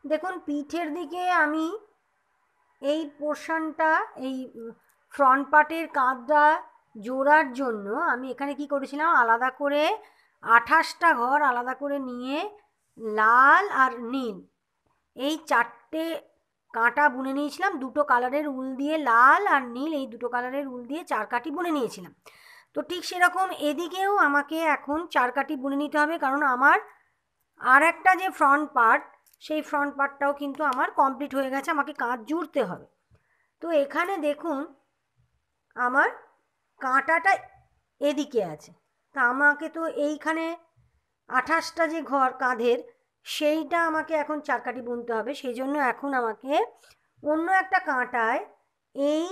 দেখুন পিঠের দিকে আমি এই পোর্শনটা, এই ফ্রন্ট পার্টের কাঁধটা জোড়ার জন্য আমি এখানে কি করেছিলাম, আলাদা করে 28টা ঘর আলাদা করে নিয়ে লাল আর নীল এই চারটে কাঁটা বুনে নিয়েছিলাম। দুটো কালারের উল দিয়ে, লাল আর নীল এই দুটো কালারের উল দিয়ে 4 কাঠি বুনে নিয়েছিলাম। তো ঠিক সেরকম এদিকেও আমাকে এখন 4 কাঠি বুনে নিতে হবে, কারণ আমার আর একটা যে ফ্রন্ট পার্ট, সেই ফ্রন্ট পার্টটাও কিন্তু আমার কমপ্লিট হয়ে গেছে, আমাকে কাঁধ জুড়তে হবে। তো এখানে দেখুন আমার কাঁটাটা এদিকে আছে, তা আমাকে তো এইখানে 28টা যে ঘর কাঁধের, সেইটা আমাকে এখন 4 কাঠি বুনতে হবে। সেই জন্য এখন আমাকে অন্য একটা কাঁটায় এই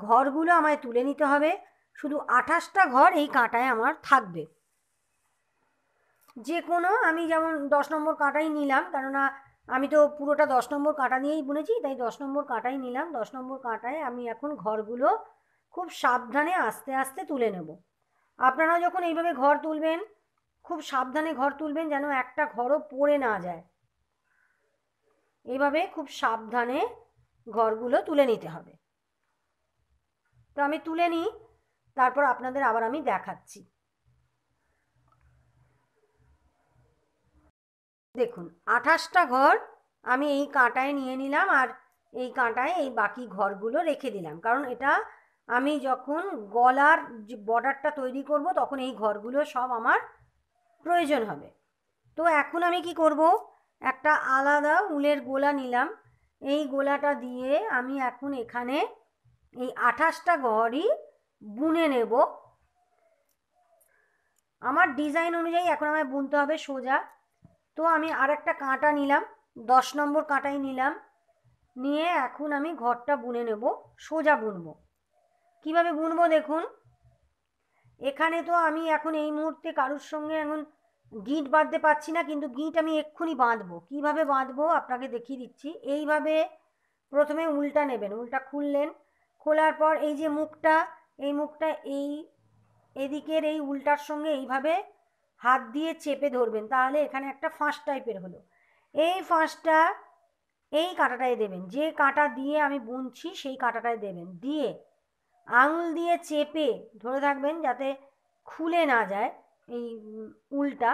ঘরগুলো আমায় তুলে নিতে হবে। শুধু 28টা ঘর এই কাঁটায় আমার থাকবে। যে কোনো আমি যেমন 10 নম্বর কাঁটাই নিলাম, কেননা আমি তো পুরোটা 10 নম্বর কাঁটা নিয়েই বুনেছি, তাই 10 নম্বর কাঁটাই নিলাম। 10 নম্বর কাঁটায় আমি এখন ঘরগুলো খুব সাবধানে আস্তে আস্তে তুলে নেব। আপনারাও যখন এইভাবে ঘর তুলবেন খুব সাবধানে ঘর তুলবেন, যেন একটা ঘরও পড়ে না যায়। এইভাবে খুব সাবধানে ঘরগুলো তুলে নিতে হবে। তো আমি তুলে নিই, তারপর আপনাদের আবার আমি দেখাচ্ছি। দেখুন 28টা ঘর আমি এই কাঁটায় নিয়ে নিলাম, আর এই কাঁটায় এই বাকি ঘরগুলো রেখে দিলাম, কারণ এটা আমি যখন গলার যে বর্ডারটা তৈরি করব তখন এই ঘরগুলো সব আমার প্রয়োজন হবে। তো এখন আমি কি করব, একটা আলাদা উলের গোলা নিলাম। এই গোলাটা দিয়ে আমি এখন এখানে এই 28টা ঘরই বুনে নেব। আমার ডিজাইন অনুযায়ী এখন আমায় বুনতে হবে সোজা। তো আমি আর একটা কাঁটা নিলাম, 10 নম্বর কাঁটাই নিলাম, নিয়ে এখন আমি ঘরটা বুনে নেব, সোজা বুনবো। কিভাবে বুনবো দেখুন, এখানে তো আমি এখন এই মুহূর্তে কারুর সঙ্গে এখন গিঁট বাঁধতে পারছি না, কিন্তু গিঁট আমি এক্ষুনি বাঁধবো। কিভাবে বাঁধবো আপনাকে দেখিয়ে দিচ্ছি। এইভাবে প্রথমে উলটা নেবেন, উলটা খুললেন, খোলার পর এই যে মুখটা, এই মুখটা এই এদিকের এই উলটার সঙ্গে এইভাবে হাত দিয়ে চেপে ধরবেন, তাহলে এখানে একটা ফাঁস টাইপের হলো। এই ফাঁসটা এই কাঁটাটায় দেবেন, যে কাঁটা দিয়ে আমি বুনছি সেই কাঁটাটায় দেবেন, দিয়ে আঙুল দিয়ে চেপে ধরে থাকবেন যাতে খুলে না যায় এই উলটা।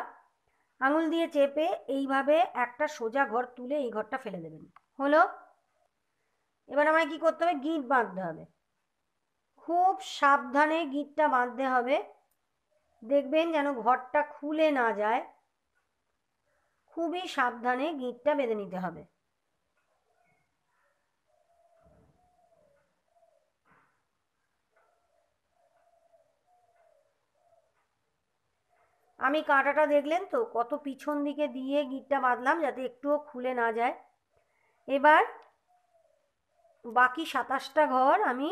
আঙুল দিয়ে চেপে এইভাবে একটা সোজা ঘর তুলে এই ঘরটা ফেলে দেবেন। হলো। এবার আমায় কি করতে হবে, গিঁট বাঁধতে হবে। খুব সাবধানে গিঁটটা বাঁধতে হবে, দেখবেন যেন ঘরটা খুলে না যায়। খুবই সাবধানে গিঁটটা বেঁধে নিতে হবে। আমি কাঁটাটা দেখলেন তো কত পিছন দিকে দিয়ে গিঁটটা বাঁধলাম যাতে একটুও খুলে না যায়। এবার বাকি 27টা ঘর আমি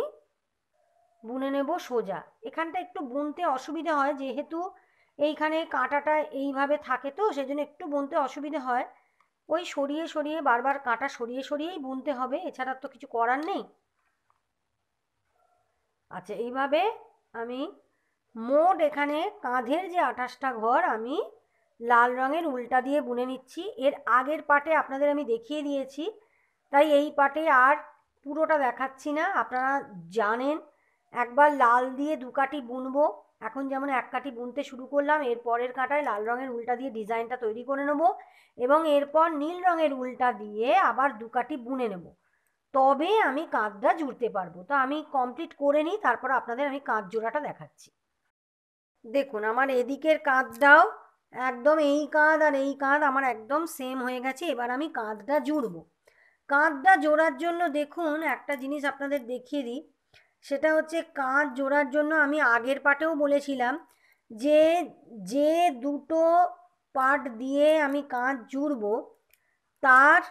বুনে নেব সোজা। এখানটা একটু বুনতে অসুবিধা হয়, যেহেতু এইখানে কাঁটাটা এইভাবে থাকে, তো সেজন্য একটু বুনতে অসুবিধে হয়। ওই সরিয়ে সরিয়ে বারবার কাঁটা সরিয়ে সরিয়েই বুনতে হবে, এছাড়া তো কিছু করার নেই। আচ্ছা, এইভাবে আমি মোট এখানে কাঁধের যে 28টা ঘর আমি লাল রঙের উলটা দিয়ে বুনে নিচ্ছি। এর আগের পার্টে আপনাদের আমি দেখিয়ে দিয়েছি, তাই এই পার্টে আর পুরোটা দেখাচ্ছি না। আপনারা জানেন একবার লাল দিয়ে 2 কাঠি বুনবো। এখন যেমন 1 কাঠি বুনতে শুরু করলাম, এর পরের কাঁটায় লাল রঙের উলটা দিয়ে ডিজাইনটা তৈরি করে নেব, এবং এরপর নীল রঙের উলটা দিয়ে আবার 2 কাঠি বুনে নেব, তবে আমি কাঁধটা জুড়তে পারবো। তো আমি কমপ্লিট করে নিই, তারপর আপনাদের আমি কাঁধ জোড়াটা দেখাচ্ছি। দেখুন আমার এদিকের কাঁধটাও একদম, এই কাঁধ আর এই কাঁধ আমার একদম সেম হয়ে গেছে। এবার আমি কাঁধটা জুড়বো। কাঁধটা জোড়ার জন্য দেখুন একটা জিনিস আপনাদের দেখিয়ে দিই, সেটা হচ্ছে কাঁধ জোড়ার জন্য আমি আগের পার্টেও বলেছিলাম যে যে দুটো পার্ট দিয়ে আমি কাঁধ জুড়বো তার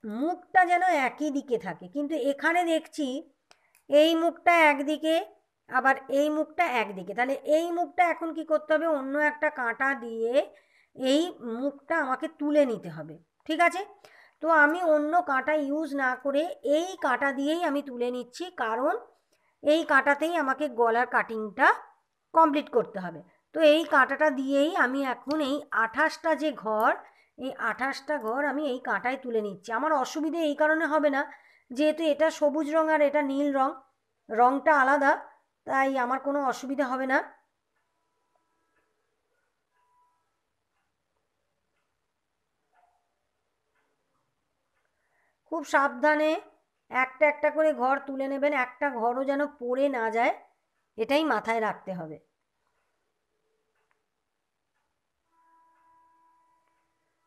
মুখটা যেন একই দিকে থাকে, কিন্তু এখানে দেখছি এই মুখটা একদিকে, আবার এই মুখটা একদিকে। তাহলে এই মুখটা এখন কি করতে হবে, অন্য একটা কাঁটা দিয়ে এই মুখটা আমাকে তুলে নিতে হবে। ঠিক আছে, তো আমি অন্য কাঁটা ইউজ না করে এই কাঁটা দিয়েই আমি তুলে নিচ্ছি, কারণ এই কাঁটাতেই আমাকে গলার কাটিংটা কমপ্লিট করতে হবে। তো এই কাঁটাটা দিয়েই আমি এখন এই 28টা যে ঘর, এই 28টা ঘর আমি এই কাঁটায় তুলে নিচ্ছি। আমার অসুবিধে এই কারণে হবে না, যেহেতু এটা সবুজ রং আর এটা নীল রং, রংটা আলাদা, তাই আমার কোনো অসুবিধা হবে না। খুব সাবধানে একটা একটা করে ঘর তুলে নেবেন, একটা ঘরও যেন পড়ে না যায়, এটাই মাথায় রাখতে হবে।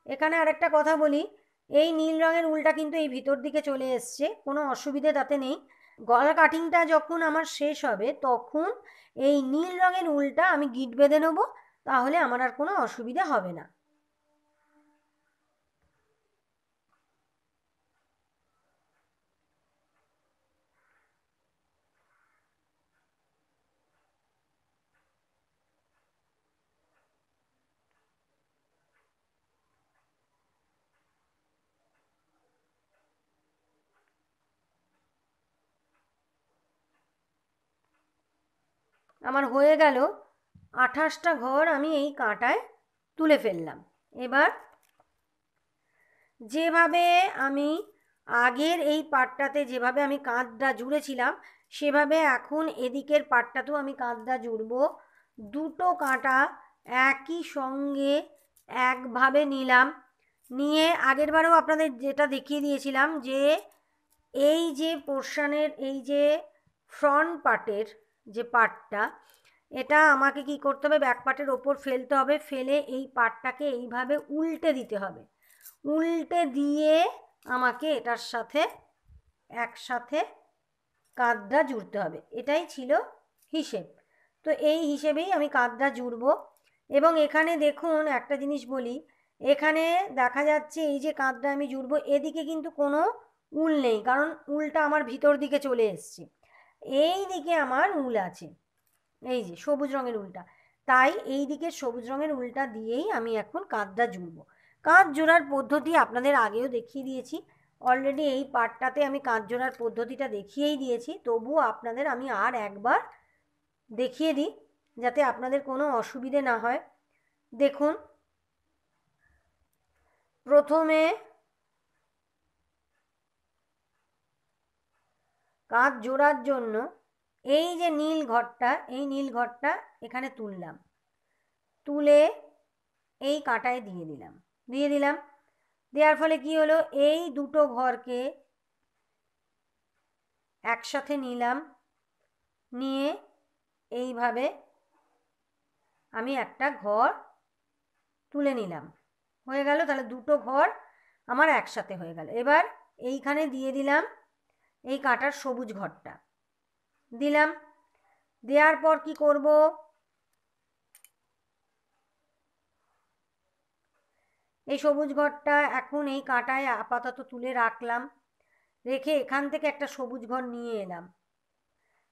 এখানে আরেকটা কথা বলি, এই নীল রঙের উলটা কিন্তু এই ভিতর দিকে চলে এসছে, কোনো অসুবিধে তাতে নেই। গলা কাটিংটা যখন আমার শেষ হবে তখন এই নীল রঙের উলটা আমি গিট বেঁধে নেবো, তাহলে আমার আর কোনো অসুবিধা হবে না। আমার হয়ে গেল 28টা ঘর আমি এই কাঁটায় তুলে ফেললাম। এবার যেভাবে আমি আগের এই পাটটাতে যেভাবে আমি কাঁধটা জুড়েছিলাম, সেভাবে এখন এদিকের পাটটাতেও আমি কাঁধটা জুড়বো। দুটো কাঁটা একই সঙ্গে একভাবে নিলাম, নিয়ে আগের বারেও আপনাদের যেটা দেখিয়ে দিয়েছিলাম যে এই যে পোর্শনের এই যে ফ্রন্ট পার্টের যে পার্টটা, এটা আমাকে কি করতে হবে, ব্যাক পার্টের ওপর ফেলতে হবে, ফেলে এই পার্টটাকে এইভাবে উল্টে দিতে হবে। উল্টে দিয়ে আমাকে এটার সাথে একসাথে কাঁধটা জুড়তে হবে, এটাই ছিল হিসেব। তো এই হিসেবেই আমি কাঁধটা জুড়বো। এবং এখানে দেখুন একটা জিনিস বলি, এখানে দেখা যাচ্ছে এই যে কাঁধটা আমি জুড়বো, এদিকে কিন্তু কোনো উল নেই, কারণ উলটা আমার ভিতর দিকে চলে এসছে। এই দিকে আমার উল আছে, এই যে সবুজ রঙের উলটা, তাই এই দিকে সবুজ রঙের উলটা দিয়েই আমি এখন কাঁধটা জুড়বো। কাঁধ জোড়ার পদ্ধতি আপনাদের আগেও দেখিয়ে দিয়েছি, অলরেডি এই পার্টটাতে আমি কাঁধ জোড়ার পদ্ধতিটা দেখিয়েই দিয়েছি, তবুও আপনাদের আমি আর একবার দেখিয়ে দিই যাতে আপনাদের কোনো অসুবিধে না হয়। দেখুন, প্রথমে কাঁধ জোড়ার জন্য এই যে নীল ঘরটা, এই নীল ঘরটা এখানে তুললাম, তুলে এই কাঁটায় দিয়ে দিলাম। দেওয়ার ফলে কি হলো, এই দুটো ঘরকে একসাথে নিলাম, নিয়ে এইভাবে আমি একটা ঘর তুলে নিলাম। হয়ে গেল, তাহলে দুটো ঘর আমার একসাথে হয়ে গেল। এবার এইখানে দিয়ে দিলাম এই কাঁটার সবুজ ঘরটা দিলাম। দেওয়ার পর কি করব, এই সবুজ ঘরটা এখন এই কাঁটায় আপাতত তুলে রাখলাম, রেখে এখান থেকে একটা সবুজ ঘর নিয়ে এলাম,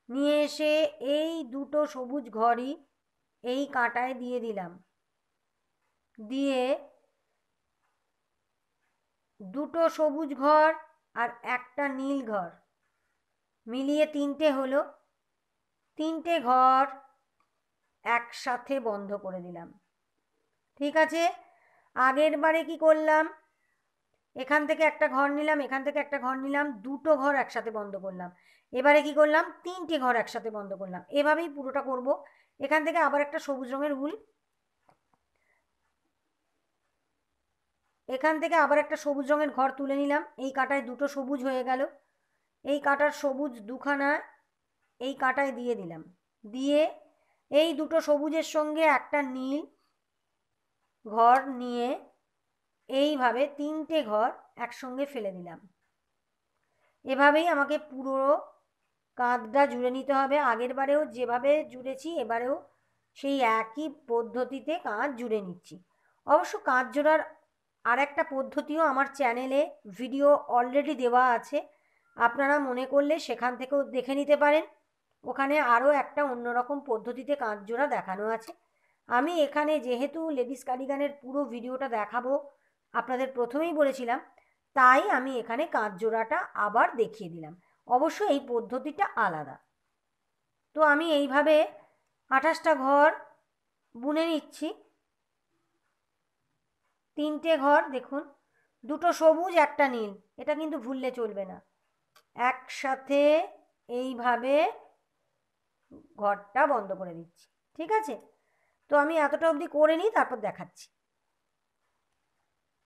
নিয়ে এসে এই দুটো সবুজ ঘরই এই কাঁটায় দিয়ে দিলাম, দিয়ে দুটো সবুজ ঘর আর একটা নীল ঘর মিলিয়ে তিনটে হলো, তিনটে ঘর একসাথে বন্ধ করে দিলাম। ঠিক আছে, আগের বারে কি করলাম, এখান থেকে একটা ঘর নিলাম, এখান থেকে একটা ঘর নিলাম, দুটো ঘর একসাথে বন্ধ করলাম। এবারে কি করলাম, তিনটে ঘর একসাথে বন্ধ করলাম। এভাবেই পুরোটা করব। এখান থেকে আবার একটা সবুজ রঙের উল, এখান থেকে আবার একটা সবুজ রঙের ঘর তুলে নিলাম, এই কাঁটায় দুটো সবুজ হয়ে গেল। এই কাঁটার সবুজ দুখানা এই কাঁটায় দিয়ে দিলাম, দিয়ে এই দুটো সবুজের সঙ্গে একটা নীল ঘর নিয়ে এইভাবে তিনটে ঘর একসঙ্গে ফেলে দিলাম। এভাবেই আমাকে পুরো কাঁধটা জুড়ে নিতে হবে। আগের বারেও যেভাবে জুড়েছি এবারেও সেই একই পদ্ধতিতে কাঁধ জুড়ে নিচ্ছি। অবশ্য কাঁধ জোড়ার আর একটা পদ্ধতিও আমার চ্যানেলে ভিডিও অলরেডি দেওয়া আছে, আপনারা মনে করলে সেখান থেকেও দেখে নিতে পারেন। ওখানে আরও একটা অন্যরকম পদ্ধতিতে কাঁধ জোড়া দেখানো আছে। আমি এখানে যেহেতু লেডিস কার্ডিগানের পুরো ভিডিওটা দেখাবো আপনাদের প্রথমেই বলেছিলাম, তাই আমি এখানে কাঁধ জোড়াটা আবার দেখিয়ে দিলাম। অবশ্য এই পদ্ধতিটা আলাদা। তো আমি এইভাবে 28টা ঘর বুনে নিচ্ছি। তিনটে ঘর দেখুন, দুটো সবুজ একটা নীল, এটা কিন্তু ভুললে চলবে না। একসাথে এইভাবে ঘরটা বন্ধ করে দিচ্ছি, ঠিক আছে? তো আমি এতটা অবধি করে নিই, তারপর দেখাচ্ছি।